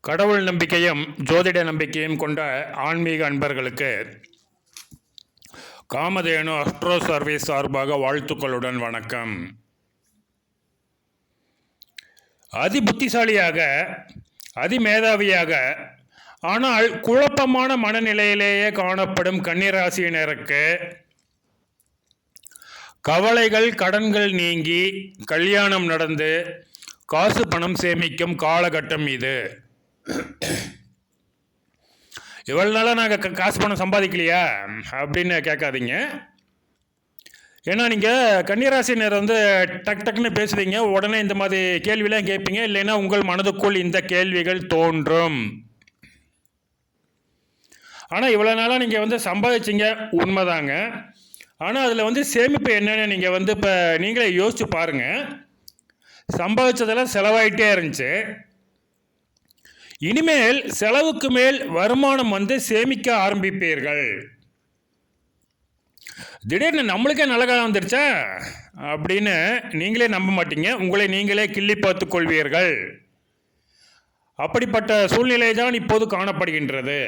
கடவுள் நம்பிக்கையும் ஜோதிட நம்பிக்கையும் கொண்ட ஆன்மீக அன்பர்களுக்கு காமதேனு அஸ்ட்ரோ சர்வீஸ் சார்பாக வாழ்த்துக்களுடன் வணக்கம். அதி புத்திசாலியாக, அதிமேதாவியாக, ஆனால் குழப்பமான மனநிலையிலேயே காணப்படும் கன்னிராசியினருக்கு கவலைகள், கடன்கள் நீங்கி கல்யாணம் நடந்து காசு பணம் சேமிக்கும் காலகட்டம் இது. இவ்வளவு நாளாக நாங்கள் காசு பணம் சம்பாதிக்கலையா அப்படின்னு கேட்காதீங்க. ஏன்னா நீங்கள் கன்னிராசினர் டக் டக்குன்னு பேசுவீங்க, உடனே இந்த மாதிரி கேள்விலாம் கேட்பீங்க. இல்லைன்னா உங்கள் மனதுக்குள் இந்த கேள்விகள் தோன்றும். ஆனால் இவ்வளோ நாளாக நீங்கள் சம்பாதிச்சிங்க, உண்மைதாங்க. ஆனால் அதில் சேமிப்பு என்னென்னு நீங்கள் இப்போ நீங்களே யோசிச்சு பாருங்கள். சம்பாதிச்சதெல்லாம் செலவாயிட்டே இருந்துச்சு. இனிமேல் செலவுக்கு மேல் வருமானம் சேமிக்க ஆரம்பிப்பீர்கள். திடீர்னு நம்மளுக்கே நல்ல காலம் வந்துருச்சா அப்படின்னு நீங்களே நம்ப மாட்டீங்க. உங்களை நீங்களே கிள்ளி பார்த்து கொள்வீர்கள். அப்படிப்பட்ட சூழ்நிலை தான் இப்போது காணப்படுகின்றது.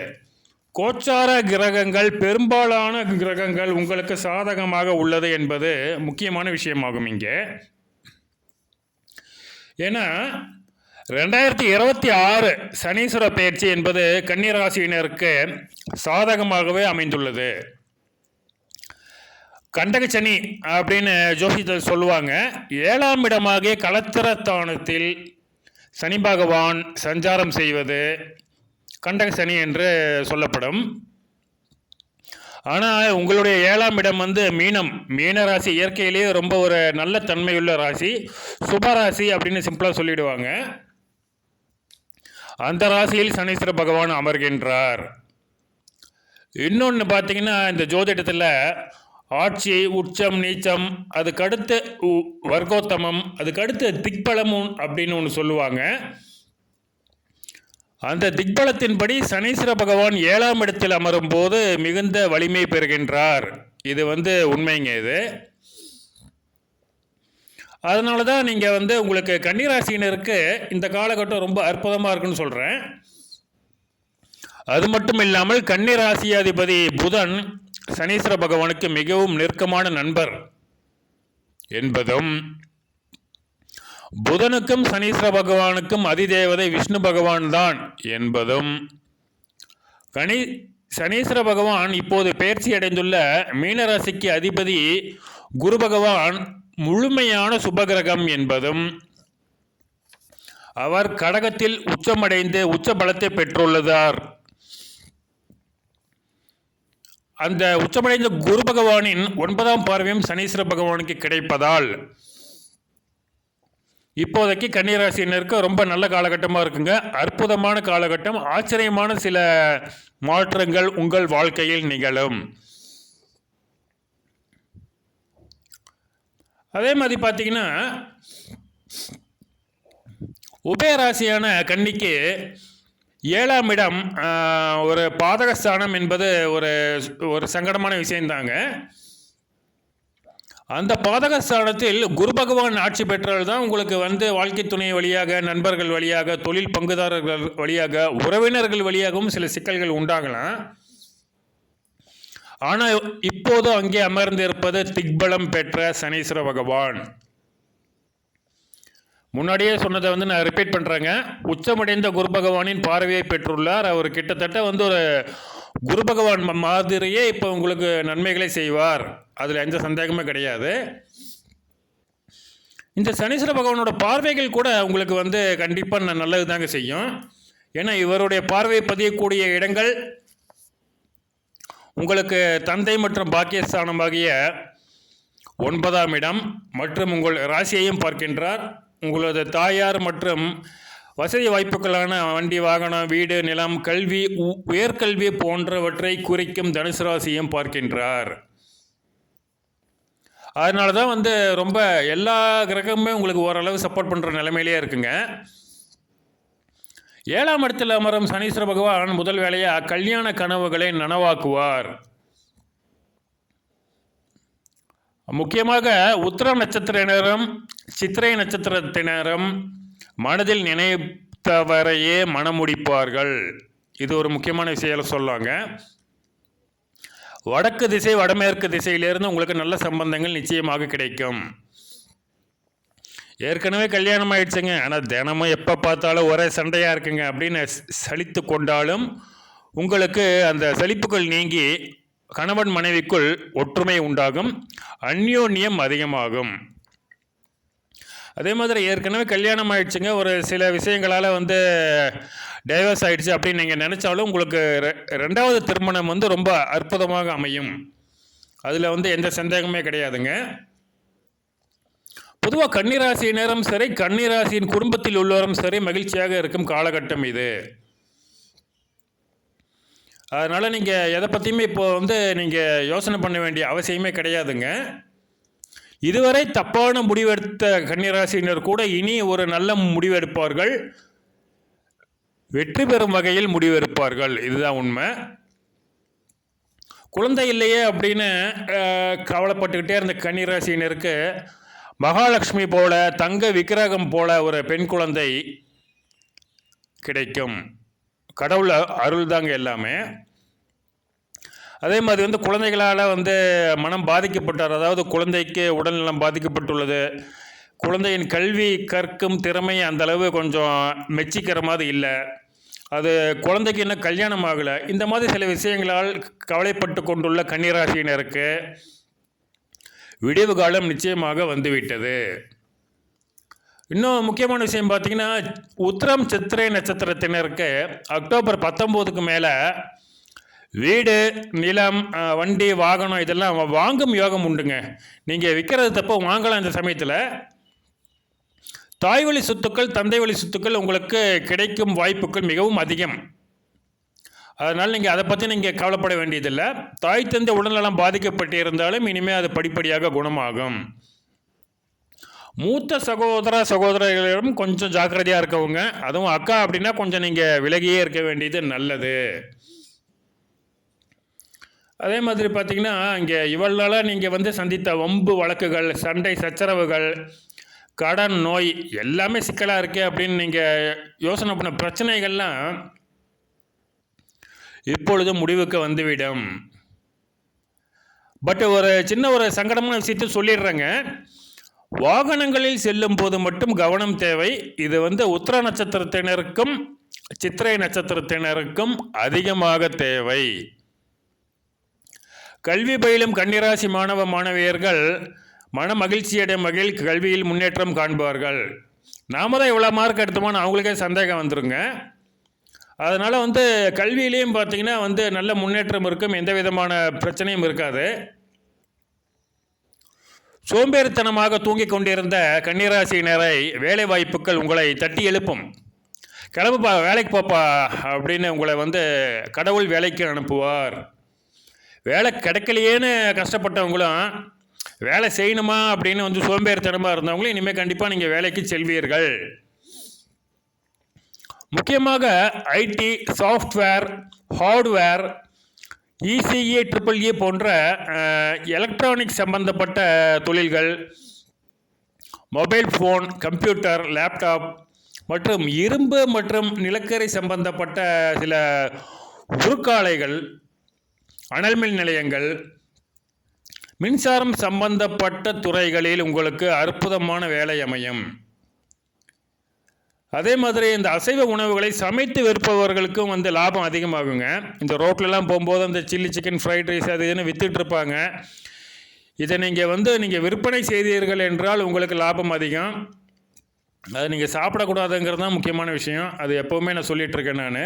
கோச்சார கிரகங்கள், பெரும்பாலான கிரகங்கள் உங்களுக்கு சாதகமாக உள்ளது என்பது முக்கியமான விஷயமாகும் இங்கே. ஏன்னா 2026 சனீஸ்வர பயிற்சி என்பது கன்னிராசியினருக்கு சாதகமாகவே அமைந்துள்ளது. கண்டக சனி அப்படின்னு ஜோசியத்தில் சொல்லுவாங்க. 7ஆம் இடமாகிய களத்திரஸ்தானத்தில் சனி பகவான் சஞ்சாரம் செய்வது கண்டக சனி என்று சொல்லப்படும். ஆனால் உங்களுடைய 7ஆம் இடம் மீன ராசி. இயற்கையிலேயே ரொம்ப ஒரு நல்ல தன்மையுள்ள ராசி, சுபராசி அப்படின்னு சிம்பிளாக சொல்லிடுவாங்க. அந்த ராசியில் சனீஸ்வர பகவான் அமர்கின்றார். இன்னொன்று பார்த்தீங்கன்னா, இந்த ஜோதிடத்தில் ஆட்சி, உச்சம், நீச்சம், அதுக்கடுத்து வர்க்கோத்தமம், அதுக்கடுத்து திக்பலம் அப்படின்னு ஒன்று சொல்லுவாங்க. அந்த திக்பலத்தின்படி சனீஸ்வர பகவான் 7ஆம் இடத்தில் அமரும் போது மிகுந்த வலிமை பெறுகின்றார். இது உண்மைங்க. இது அதனால தான் நீங்கள் உங்களுக்கு கன்னிராசினருக்கு இந்த காலகட்டம் ரொம்ப அற்புதமாக இருக்குன்னு சொல்கிறேன். அது மட்டும் இல்லாமல் கன்னிராசியாதிபதி புதன் சனீஸ்வர பகவானுக்கு மிகவும் நெருக்கமான நண்பர் என்பதும், புதனுக்கும் சனீஸ்வர பகவானுக்கும் அதிதேவதை விஷ்ணு பகவான் தான் என்பதும், சனீஸ்வர பகவான் இப்போது பயிற்சி அடைந்துள்ள மீனராசிக்கு அதிபதி குரு பகவான் முழுமையான சுபகிரகம் என்பதும், அவர் கடகத்தில் உச்சமடைந்து உச்ச பலத்தை பெற்றுள்ளதார். அந்த உச்சமடைந்த குரு பகவானின் 9ஆம் பார்வையும் சனீஸ்வர பகவானுக்கு கிடைப்பதால் இப்போதைக்கு கன்னிராசினருக்கு ரொம்ப நல்ல காலகட்டமாக இருக்குங்க. அற்புதமான காலகட்டம். ஆச்சரியமான சில மாற்றங்கள் உங்கள் வாழ்க்கையில் நிகழும். அதே மாதிரி பார்த்தீங்கன்னா, உபயராசியான கன்னிக்கு 7ஆம் இடம் ஒரு பாதகஸ்தானம் என்பது ஒரு சங்கடமான விஷயந்தாங்க. அந்த பாதகஸ்தானத்தில் குரு பகவான் ஆட்சி பெற்றால் தான் உங்களுக்கு வாழ்க்கை துணை வழியாக, நண்பர்கள் வழியாக, தொழில் பங்குதாரர்கள் வழியாக, உறவினர்கள் வழியாகவும் சில சிக்கல்கள் உண்டாகலாம். ஆனால் இப்போது அங்கே அமர்ந்திருப்பது திக்பலம் பெற்ற சனீஸ்வர பகவான். முன்னாடியே சொன்னதை நான் ரிப்பீட் பண்ணுறேங்க. உச்சமடைந்த குரு பகவானின் பார்வையை பெற்றுள்ளார். அவர் கிட்டத்தட்ட ஒரு குரு பகவான் மாதிரியே இப்போ உங்களுக்கு நன்மைகளை செய்வார். அதில் எந்த சந்தேகமே கிடையாது. இந்த சனீஸ்வர பகவானோட பார்வைகள் கூட உங்களுக்கு கண்டிப்பாக நல்லது தாங்க செய்யும். ஏன்னா இவருடைய பார்வை பதியக்கூடிய இடங்கள் உங்களுக்கு தந்தை மற்றும் பாக்கியஸ்தானமாகிய 9ஆம் இடம் மற்றும் உங்கள் ராசியையும் பார்க்கின்றார். உங்களது தாயார் மற்றும் வசதி வாய்ப்புகளான வண்டி, வாகனம், வீடு, நிலம், கல்வி, உயர்கல்வி போன்றவற்றை குறிக்கும் தனுசு ராசியையும் பார்க்கின்றார். அதனால தான் ரொம்ப எல்லா கிரகமுமே உங்களுக்கு ஓரளவு சப்போர்ட் பண்ணுற நிலைமையிலே இருக்குங்க. 7ஆம் இடத்தில் அமரும் சனீஸ்வர பகவான் முதல் வேலையாக கல்யாண கனவுகளை நனவாக்குவார். முக்கியமாக உத்திர நட்சத்திரத்தினரும் சித்திரை நட்சத்திரத்தினரும் மனதில் நினைத்தவரையே மணமுடிப்பார்கள். இது ஒரு முக்கியமான விஷயம் சொல்லுவாங்க. வடக்கு திசை வடமேற்கு திசையிலிருந்து உங்களுக்கு நல்ல சம்பந்தங்கள் நிச்சயமாக கிடைக்கும். ஏற்கனவே கல்யாணம் ஆயிடுச்சுங்க, ஆனால் தினமும் எப்போ பார்த்தாலும் ஒரே சண்டையாக இருக்குங்க அப்படின்னு சலித்து கொண்டாலும் உங்களுக்கு அந்த சலிப்புகள் நீங்கி கணவன் மனைவிக்குள் ஒற்றுமை உண்டாகும், அந்யோன்யம் அதிகமாகும். அதே மாதிரி ஏற்கனவே கல்யாணம் ஆயிடுச்சுங்க, ஒரு சில விஷயங்களால் டைவர்ஸ் ஆகிடுச்சு அப்படின்னு நீங்கள் நினச்சாலும் உங்களுக்கு ரெண்டாவது திருமணம் ரொம்ப அற்புதமாக அமையும். அதில் எந்த சந்தேகமே கிடையாதுங்க. பொதுவாக கன்னிராசியினரும் சரி, கன்னிராசியின் குடும்பத்தில் உள்ளவரும் சரி மகிழ்ச்சியாக இருக்கும் காலகட்டம் இது. அதனால் நீங்கள் எதை பற்றியுமே இப்போ நீங்கள் யோசனை பண்ண வேண்டிய அவசியமே கிடையாதுங்க. இதுவரை தப்பான முடிவெடுத்த கன்னிராசியினர் கூட இனி ஒரு நல்ல முடிவெடுப்பார்கள், வெற்றி பெறும் வகையில் முடிவெடுப்பார்கள். இதுதான் உண்மை. குழந்தை இல்லையே அப்படின்னு கவலைப்பட்டுக்கிட்டே இருந்த கன்னிராசியினருக்கு மகாலட்சுமி போல, தங்க விக்கிரகம் போல ஒரு பெண் குழந்தை கிடைக்கும். கடவுள் அருள் தாங்க எல்லாமே. அதே மாதிரி குழந்தைகளால் மனம் பாதிக்கப்பட்டார், அதாவது குழந்தைக்கு உடல்நலம் பாதிக்கப்பட்டுள்ளது, குழந்தையின் கல்வி கற்கும் திறமை அந்தளவு கொஞ்சம் மெச்சிக்கிற மாதிரி இல்லை, அது குழந்தைக்கு இன்னும் கல்யாணம் ஆகலை, இந்த மாதிரி சில விஷயங்களால் கவலைப்பட்டு கொண்டுள்ள கன்னிராசியினருக்கு விடிவு காலம் நிச்சயமாக வந்துவிட்டது. இன்னும் முக்கியமான விஷயம் பார்த்தீங்கன்னா, உத்திரம் சித்திரை நட்சத்திரத்தினருக்கு அக்டோபர் 19க்கு மேலே வீடு, நிலம், வண்டி, வாகனம் இதெல்லாம் வாங்கும் யோகம் உண்டுங்க. நீங்கள் விற்கிறது தப்போ வாங்கலாம். இந்த சமயத்தில் தாய் வழி சொத்துக்கள், தந்தை வழி சொத்துக்கள் உங்களுக்கு கிடைக்கும் வாய்ப்புகள் மிகவும் அதிகம். அதனால் நீங்கள் அதை பற்றி நீங்கள் கவலைப்பட வேண்டியதில்லை. தாய் தந்தை உடல்நலம் பாதிக்கப்பட்டு இருந்தாலும் இனிமேல் அது படிப்படியாக குணமாகும். மூத்த சகோதரர்களிடம் கொஞ்சம் ஜாக்கிரதையாக இருக்கவங்க, அதுவும் அக்கா அப்படின்னா கொஞ்சம் நீங்கள் விலகியே இருக்க வேண்டியது நல்லது. அதே மாதிரி பார்த்திங்கன்னா, இங்கே இவ்வளவு நாளாக நீங்கள் சந்தித்த வம்பு வழக்குகள், சண்டை சச்சரவுகள், கடன், நோய் எல்லாமே சிக்கலாக இருக்குது அப்படின்னு நீங்கள் யோசனை பண்ண பிரச்சனைகள்லாம் இப்பொழுது முடிவுக்கு வந்துவிடும். பட் ஒரு சின்ன ஒரு சங்கடமான விஷயத்தை சொல்லிடுறேங்க. வாகனங்களில் செல்லும் போது மட்டும் கவனம் தேவை. இது உத்திர நட்சத்திரத்தினருக்கும் சித்திரை நட்சத்திரத்தினருக்கும் அதிகமாக தேவை. கல்வி பயிலும் கன்னிராசி மாணவ மாணவியர்கள் மன மகிழ்ச்சியடையும் வகையில் கல்வியில் முன்னேற்றம் காண்பார்கள். நாம தான் இவ்வளோ மார்க் எடுத்தோமான்னு அவங்களுக்கே சந்தேகம் வந்துருங்க. அதனால் கல்வியிலையும் பார்த்திங்கன்னா நல்ல முன்னேற்றம் இருக்கும், எந்த விதமான பிரச்சனையும் இருக்காது. சோம்பேறித்தனமாக தூங்கிக் கொண்டிருந்த கன்னிராசியினரை வேலை வாய்ப்புகள் உங்களை தட்டி எழுப்பும். கிளம்புப்பா, வேலைக்கு போப்பா அப்படின்னு உங்களை கடவுள் வேலைக்கு அனுப்புவார். வேலை கிடைக்கலையேன்னு கஷ்டப்பட்டவங்களும், வேலை செய்யணுமா அப்படின்னு சோம்பேறித்தனமாக இருந்தவங்களும் இனிமேல் கண்டிப்பாக நீங்கள் வேலைக்கு செல்வீர்கள். முக்கியமாக IT, software, hardware, ECE, EEE போன்ற எலக்ட்ரானிக் சம்பந்தப்பட்ட தொழில்கள், மொபைல் ஃபோன், கம்ப்யூட்டர், லேப்டாப் மற்றும் இரும்பு மற்றும் நிலக்கரி சம்பந்தப்பட்ட சில உருக்காலைகள், அனல்மின் நிலையங்கள், மின்சாரம் சம்பந்தப்பட்ட துறைகளில் உங்களுக்கு அற்புதமான வேலை அமையும். அதே மாதிரி இந்த அசைவ உணவுகளை சமைத்து விற்பவர்களுக்கும் லாபம் அதிகமாகுங்க. இந்த ரோட்லலாம் போகும்போது அந்த சில்லி சிக்கன், ஃப்ரைட் ரைஸ் அது இதுன்னு விற்றுட்ருப்பாங்க. இதை நீங்கள் விற்பனை செய்தீர்கள் என்றால் உங்களுக்கு லாபம் அதிகம். அது நீங்கள் சாப்பிடக்கூடாதுங்கிறது தான் முக்கியமான விஷயம். அது எப்போவுமே நான் சொல்லிகிட்ருக்கேன். நான்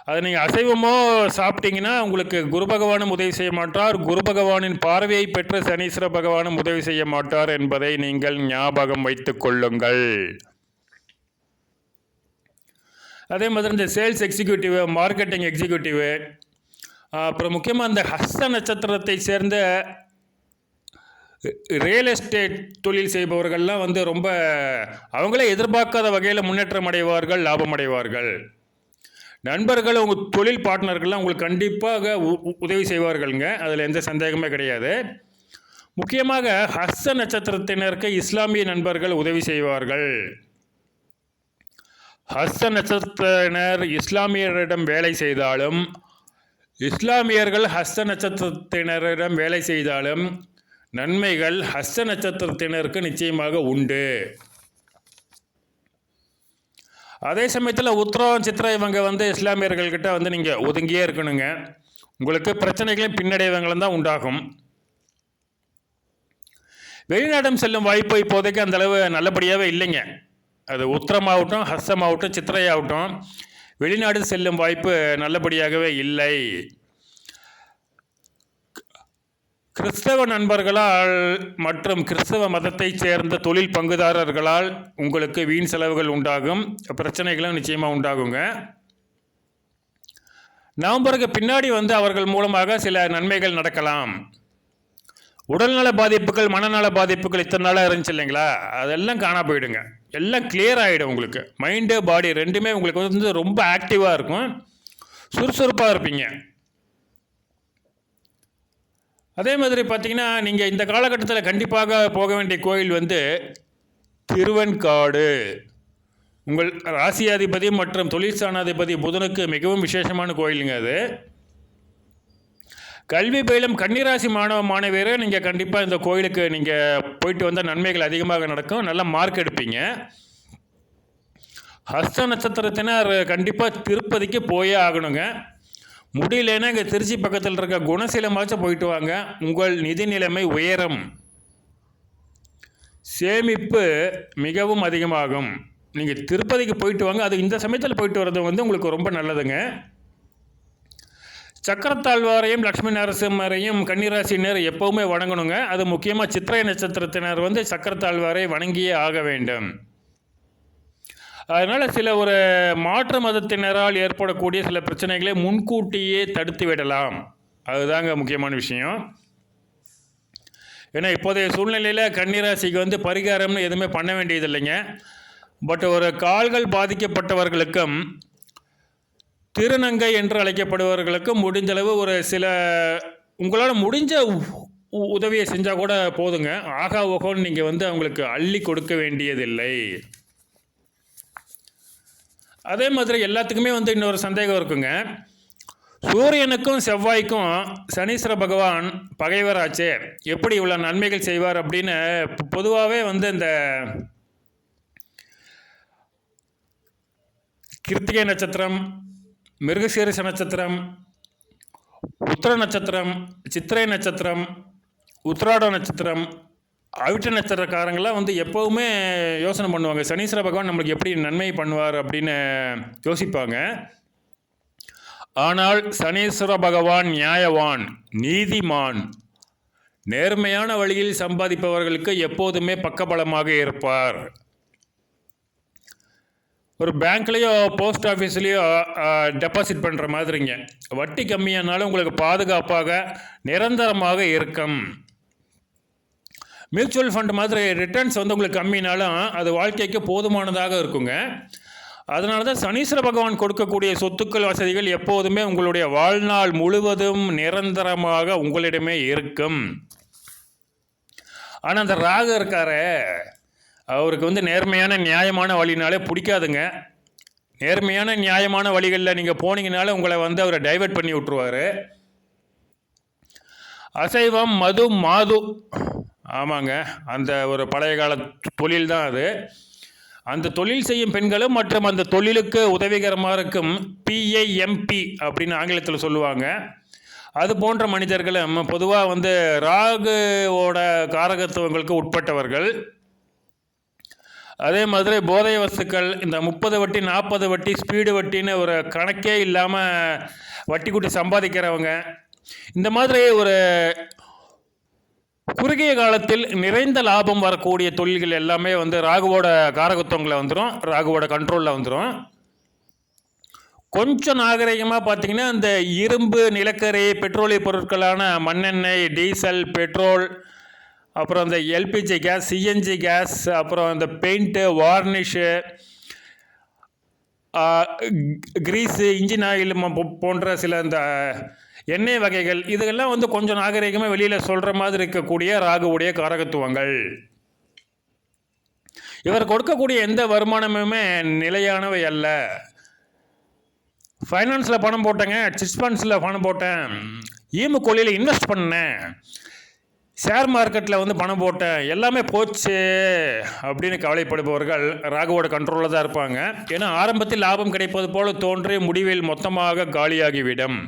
அதை நீங்கள் அசைவமோ சாப்பிட்டீங்கன்னா உங்களுக்கு குரு பகவானும் உதவி செய்ய மாட்டார், குரு பகவானின் பார்வையை பெற்ற சனீஸ்வர பகவானும் உதவி செய்ய மாட்டார் என்பதை நீங்கள் ஞாபகம் வைத்துக் கொள்ளுங்கள். அதே மாதிரி இந்த சேல்ஸ் எக்ஸிக்யூட்டிவ், மார்க்கெட்டிங் எக்ஸிக்யூட்டிவ், அப்புறம் முக்கியமாக இந்த ஹஸ்த நட்சத்திரத்தை சேர்ந்த ரியல் எஸ்டேட் தொழில் செய்பவர்கள்லாம் ரொம்ப அவங்களே எதிர்பார்க்காத வகையில் முன்னேற்றம் அடைவார்கள், லாபம் அடைவார்கள். நண்பர்கள், உங்கள் தொழில் பார்ட்னர்கள்லாம் உங்களுக்கு கண்டிப்பாக உதவி செய்வார்களுங்க, அதில் எந்த சந்தேகமே கிடையாது. முக்கியமாக ஹஸ்த நட்சத்திரத்தினருக்கு இஸ்லாமிய நண்பர்கள் உதவி செய்வார்கள். ஹஸ்த நட்சத்திரத்தினர் இஸ்லாமியரிடம் வேலை செய்தாலும், இஸ்லாமியர்கள் ஹஸ்த நட்சத்திரத்தினரிடம் வேலை செய்தாலும் நன்மைகள் ஹஸ்த நட்சத்திரத்தினருக்கு நிச்சயமாக உண்டு. அதே சமயத்தில் உத்திரம் சித்திரை இவங்க இஸ்லாமியர்கள்கிட்ட நீங்கள் ஒதுங்கியே இருக்கணுங்க. உங்களுக்கு பிரச்சனைகளையும் பின்னடைவுகளும் தான் உண்டாகும். வெளிநாடும் செல்லும் வாய்ப்பு இப்போதைக்கு அந்தளவு நல்லபடியாகவே இல்லைங்க. அது உத்திரமாகட்டும், ஹஸ்தமாகட்டும், சித்திரையாகட்டும், வெளிநாடு செல்லும் வாய்ப்பு நல்லபடியாகவே இல்லை. கிறிஸ்தவ நண்பர்களால் மற்றும் கிறிஸ்தவ மதத்தைச் சேர்ந்த தொழில் பங்குதாரர்களால் உங்களுக்கு வீண் செலவுகள் உண்டாகும், பிரச்சனைகளும் நிச்சயமாக உண்டாகுங்க. நவம்பருக்கு பின்னாடி அவர்கள் மூலமாக சில நன்மைகள் நடக்கலாம். உடல்நல பாதிப்புகள், மனநல பாதிப்புகள் இத்தனை நாளாக இருந்துச்சு இல்லைங்களா, அதெல்லாம் காணா போயிடுங்க. எல்லாம் கிளியர் ஆகிடும். உங்களுக்கு மைண்டு பாடி ரெண்டுமே உங்களுக்கு ரொம்ப ஆக்டிவாக இருக்கும், சுறுசுறுப்பாக இருப்பீங்க. அதே மாதிரி பார்த்தீங்கன்னா, நீங்கள் இந்த காலகட்டத்தில் கண்டிப்பாக போக வேண்டிய கோயில் திருவெண்காடு. உங்கள் ராசியாதிபதி மற்றும் தொழில் ஸ்தானாதிபதி புதனுக்கு மிகவும் விசேஷமான கோயிலுங்க அது. கல்வி பயிலும் கன்னிராசி மாணவ மாணவியரை நீங்கள் கண்டிப்பாக இந்த கோயிலுக்கு நீங்கள் போயிட்டு வந்தால் நன்மைகள் அதிகமாக நடக்கும், நல்ல மார்க் எடுப்பீங்க. ஹஸ்த நட்சத்திரத்தினர் கண்டிப்பாக திருப்பதிக்கு போயே ஆகணுங்க. முடியலன்னா இங்கே திருச்சி பக்கத்தில் இருக்க குணசீலமாச்சும் போயிட்டு வாங்க. உங்கள் நிதி நிலைமை உயரும், சேமிப்பு மிகவும் அதிகமாகும். நீங்கள் திருப்பதிக்கு போயிட்டு வாங்க. அது இந்த சமயத்தில் போயிட்டு வர்றது உங்களுக்கு ரொம்ப நல்லதுங்க. சக்கரத்தாழ்வாரையும் லக்ஷ்மி நரசிம்மரையும் கன்னிராசினர் எப்போவுமே வணங்கணுங்க. அது முக்கியமாக சித்திரை நட்சத்திரத்தினர் சக்கரத்தாழ்வாரை வணங்கியே ஆக வேண்டும். அதனால் சில ஒரு மாற்று மதத்தினரால் ஏற்படக்கூடிய சில பிரச்சனைகளை முன்கூட்டியே தடுத்து விடலாம். அதுதாங்க முக்கியமான விஷயம். ஏன்னா இப்போதைய சூழ்நிலையில் கன்னிராசிக்கு பரிகாரம்னு எதுவுமே பண்ண வேண்டியது இல்லைங்க. பட் ஒரு கால்கள் பாதிக்கப்பட்டவர்களுக்கும் திருநங்கை என்று அழைக்கப்படுபவர்களுக்கும் முடிஞ்சளவு ஒரு சில உங்களால் முடிஞ்ச உதவியை செஞ்சால் கூட போதுங்க. ஆகா ஓகோன்னு நீங்கள் அவங்களுக்கு அள்ளி கொடுக்க வேண்டியதில்லை. அதே மாதிரி எல்லாத்துக்குமே இன்னொரு சந்தேகம் இருக்குங்க. சூரியனுக்கும் செவ்வாய்க்கும் சனீஸ்வர பகவான் பகைவராச்சே, எப்படி இவ்வளோ நன்மைகள் செய்வார் அப்படின்னு பொதுவாகவே இந்த கிருத்திகை நட்சத்திரம், மிருகசீரிஷ நட்சத்திரம், உத்திர நட்சத்திரம், சித்திரை நட்சத்திரம், உத்திராட நட்சத்திரம், அவிட்ட நட்சத்திரக்காரங்களாம் எப்போவுமே யோசனை பண்ணுவாங்க, சனீஸ்வர பகவான் நம்மளுக்கு எப்படி நன்மை பண்ணுவார் அப்படின்னு யோசிப்பாங்க. ஆனால் சனீஸ்வர பகவான் நியாயவான், நீதிமான், நேர்மையான வழியில் சம்பாதிப்பவர்களுக்கு எப்போதுமே பக்கபலமாக இருப்பார். ஒரு பேங்க்லேயோ போஸ்ட் ஆஃபீஸ்லேயோ டெபாசிட் பண்ணுற மாதிரிங்க. வட்டி கம்மியானாலும் உங்களுக்கு பாதுகாப்பாக நிரந்தரமாக இருக்கும். மியூச்சுவல் ஃபண்ட் மாதிரி ரிட்டர்ன்ஸ் உங்களுக்கு கம்மினாலும் அது வாழ்க்கைக்கு போதுமானதாக இருக்குங்க. அதனால தான் சனீஸ்வர பகவான் கொடுக்கக்கூடிய சொத்துக்கள் வசதிகள் எப்போதுமே உங்களுடைய வாழ்நாள் முழுவதும் நிரந்தரமாக உங்களிடமே இருக்கும். ஆனால் அந்த ராகு இருக்காரே, அவருக்கு நேர்மையான நியாயமான வழினாலே பிடிக்காதுங்க. நேர்மையான நியாயமான வழிகளில் நீங்கள் போனீங்கனால உங்களை அவரை டைவர்ட் பண்ணி விட்ருவார். அசைவம், மது, மாது, ஆமாங்க, அந்த ஒரு பழைய கால தொழில் தான் அது. அந்த தொழில் செய்யும் பெண்களும் மற்றும் அந்த தொழிலுக்கு உதவிகரமாக இருக்கும் PIMP அப்படின்னு ஆங்கிலத்தில் சொல்லுவாங்க. அது போன்ற மனிதர்களும் பொதுவாக ராகுவோட காரகத்துவங்களுக்கு உட்பட்டவர்கள். அதே மாதிரி போதை வஸ்துக்கள், இந்த 30 வட்டி 40 வட்டி ஸ்பீடு வட்டின்னு ஒரு கணக்கே இல்லாமல் வட்டி கூட்டி சம்பாதிக்கிறவங்க, இந்த மாதிரி ஒரு குறுகிய காலத்தில் நிறைந்த லாபம் வரக்கூடிய தொழில்கள் எல்லாமே ராகுவோட காரகத்துவங்களை வந்துடும், ராகுவோட கண்ட்ரோலில் வந்துடும். கொஞ்சம் நாகரிகமாக பார்த்திங்கன்னா இந்த இரும்பு, நிலக்கரி, பெட்ரோலிய பொருட்களான மண்ணெண்ணெய், டீசல், பெட்ரோல், அப்புறம் இந்த LPG கேஸ், CNG கேஸ், அப்புறம் இந்த paint, varnish, grease, engine oil போன்ற சில இந்த எண்ணெய் வகைகள், இதுகெல்லாம் கொஞ்சம் நாகரிகமாக வெளியில் சொல்கிற மாதிரி இருக்கக்கூடிய ராகுவுடைய காரகத்துவங்கள். இவர் கொடுக்கக்கூடிய எந்த வருமானமுமே நிலையானவை அல்ல. ஃபைனான்ஸில் பணம் போட்டேங்க, சிட் ஃபண்ட்ஸில் பணம் போட்டேன், ஈமு கோழியில் இன்வெஸ்ட் பண்ணேன், ஷேர் மார்க்கெட்டில் வந்து பணம் போட்டேன், எல்லாமே போச்சு அப்படின்னு கவலைப்படுபவர்கள் ராகுவோட கண்ட்ரோலில் தான் இருப்பாங்க. ஏன்னா ஆரம்பத்தில் லாபம் கிடைப்பது போல தோன்றி முடிவில் மொத்தமாக காலியாகிவிடும்.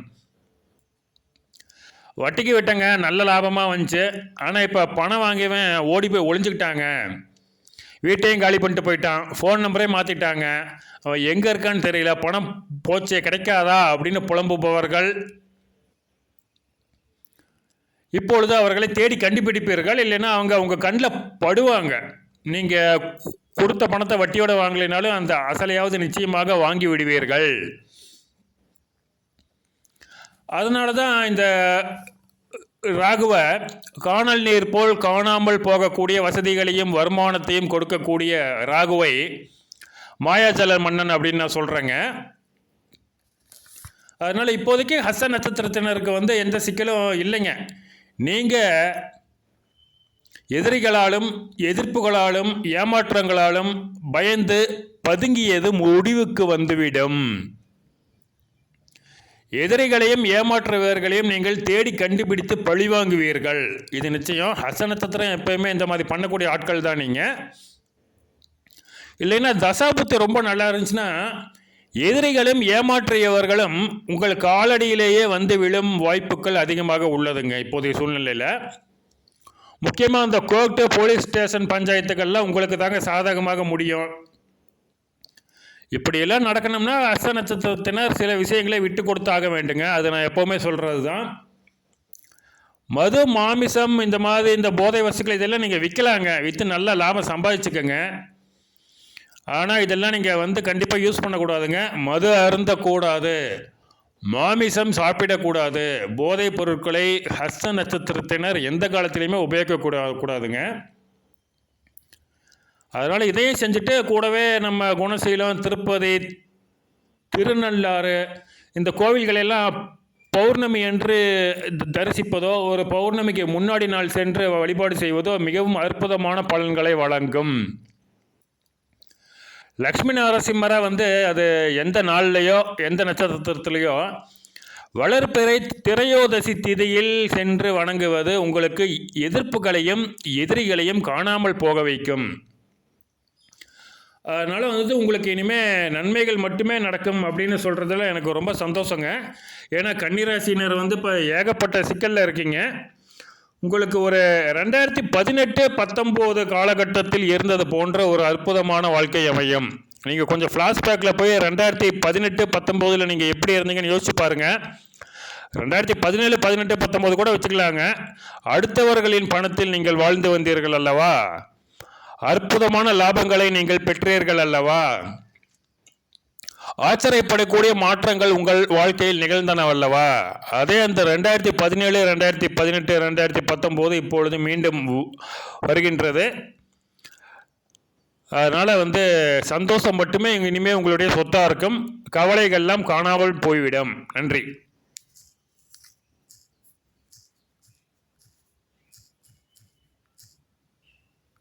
வட்டிக்கு விட்டங்க, நல்ல லாபமாக வந்துச்சு. ஆனால் இப்போ பணம் வாங்கியவன் ஓடி போய் ஒளிஞ்சுக்கிட்டாங்க, வீட்டையும் காலி பண்ணிட்டு போயிட்டான், ஃபோன் நம்பரே மாற்றிட்டாங்க, அவன் எங்கே இருக்கான்னு தெரியல, பணம் போச்சே கிடைக்காதா அப்படின்னு புலம்புபவர்கள் இப்பொழுது அவர்களை தேடி கண்டுபிடிப்பீர்கள். இல்லைன்னா அவங்க உங்கள் கண்ணில் படுவாங்க. நீங்கள் கொடுத்த பணத்தை வட்டியோடு வாங்கலைனாலும் அந்த அசலையாவது நிச்சயமாக வாங்கி விடுவீர்கள். அதனால தான் இந்த ராகுவை காணல் நீர் போல் காணாமல் போகக்கூடிய வசதிகளையும் வருமானத்தையும் கொடுக்கக்கூடிய ராகுவை மாயாஜல மன்னன் அப்படின்னு நான் சொல்கிறேங்க. அதனால் இப்போதைக்கு ஹஸ்த நட்சத்திரத்தினருக்கு வந்து எந்த சிக்கலும் இல்லைங்க. நீங்கள் எதிரிகளாலும் எதிர்ப்புகளாலும் ஏமாற்றங்களாலும் பயந்து பதுங்கியது முடிவுக்கு வந்துவிடும். எதிரிகளையும் ஏமாற்றுவர்களையும் நீங்கள் தேடி கண்டுபிடித்து பழிவாங்குவீர்கள். இது நிச்சயம். ஹஸ்த நட்சத்திரம் எப்பயுமே இந்த மாதிரி பண்ணக்கூடிய ஆட்கள் தான் நீங்கள். இல்லைன்னா தசாபுத்தி ரொம்ப நல்லா இருந்துச்சுன்னா எதிரிகளும் ஏமாற்றியவர்களும் உங்கள் காலடியிலேயே வந்து விழும் வாய்ப்புகள் அதிகமாக உள்ளதுங்க இப்போதைய சூழ்நிலையில். முக்கியமாக இந்த கோர்ட்டு, போலீஸ் ஸ்டேஷன், பஞ்சாயத்துக்கள்லாம் உங்களுக்கு தாங்க சாதகமாக முடியும். இப்படியெல்லாம் நடக்கணும்னா ஹஸ்த நட்சத்திரத்தினர் சில விஷயங்களை விட்டு கொடுத்தாக வேண்டுங்க. அது நான் எப்போவுமே சொல்கிறது தான். மது, மாமிசம், இந்த மாதிரி இந்த போதை வஸ்துக்கள் இதெல்லாம் நீங்கள் விற்கலாங்க, விற்று நல்ல லாபம் சம்பாதிச்சுக்கோங்க. ஆனால் இதெல்லாம் நீங்கள் வந்து கண்டிப்பாக யூஸ் பண்ணக்கூடாதுங்க. மது அருந்தக்கூடாது, மாமிசம் சாப்பிடக்கூடாது, போதைப் பொருட்களை ஹஸ்த நட்சத்திரத்தினர் எந்த காலத்திலையுமே உபயோகிக்கக்கூடாதுங்க. அதனால் இதையும் செஞ்சுட்டு கூடவே நம்ம குணசீலம், திருப்பதி, திருநள்ளாறு இந்த கோவில்களெல்லாம் பௌர்ணமி என்று தரிசிப்பதோ ஒரு பௌர்ணமிக்கு முன்னாடி நாள் சென்று வழிபாடு செய்வதோ மிகவும் அற்புதமான பலன்களை வழங்கும். லக்ஷ்மி நரசிம்மரை வந்து அது எந்த நாள்லையோ எந்த நட்சத்திரத்திலையோ வளர்பிறை திரையோதசி திதியில் சென்று வணங்குவது உங்களுக்கு எதிர்ப்புகளையும் எதிரிகளையும் காணாமல் போக வைக்கும். அதனால் வந்து உங்களுக்கு இனிமேல் நன்மைகள் மட்டுமே நடக்கும் அப்படின்னு சொல்கிறதுல எனக்கு ரொம்ப சந்தோஷங்க. ஏன்னா கன்னிராசினர் வந்து இப்போ ஏகப்பட்ட சிக்கலில் இருக்கீங்க. உங்களுக்கு ஒரு 2018-19 காலகட்டத்தில் இருந்தது போன்ற ஒரு அற்புதமான வாழ்க்கை அமையும். நீங்கள் கொஞ்சம் ஃப்ளாஷ்பேக்கில் போய் 2018-19 நீங்கள் எப்படி இருந்தீங்கன்னு யோசிச்சு பாருங்கள். 2017, 18, 19 கூட வச்சுக்கலாங்க. அடுத்தவர்களின் பணத்தில் நீங்கள் வாழ்ந்து வந்தீர்கள் அல்லவா, அற்புதமான லாபங்களை நீங்கள் பெற்றீர்கள் அல்லவா, ஆச்சரியப்படக்கூடிய மாற்றங்கள் உங்கள் வாழ்க்கையில் நிகழ்ந்தனவல்லவா. அதே அந்த 2017, 2018, 2019 இப்பொழுது மீண்டும் வருகின்றது. அதனால் வந்து சந்தோஷம் மட்டுமே இனிமேல் உங்களுடைய சொத்தாக இருக்கும். கவலைகள்லாம் காணாமல் போய்விடும். நன்றி.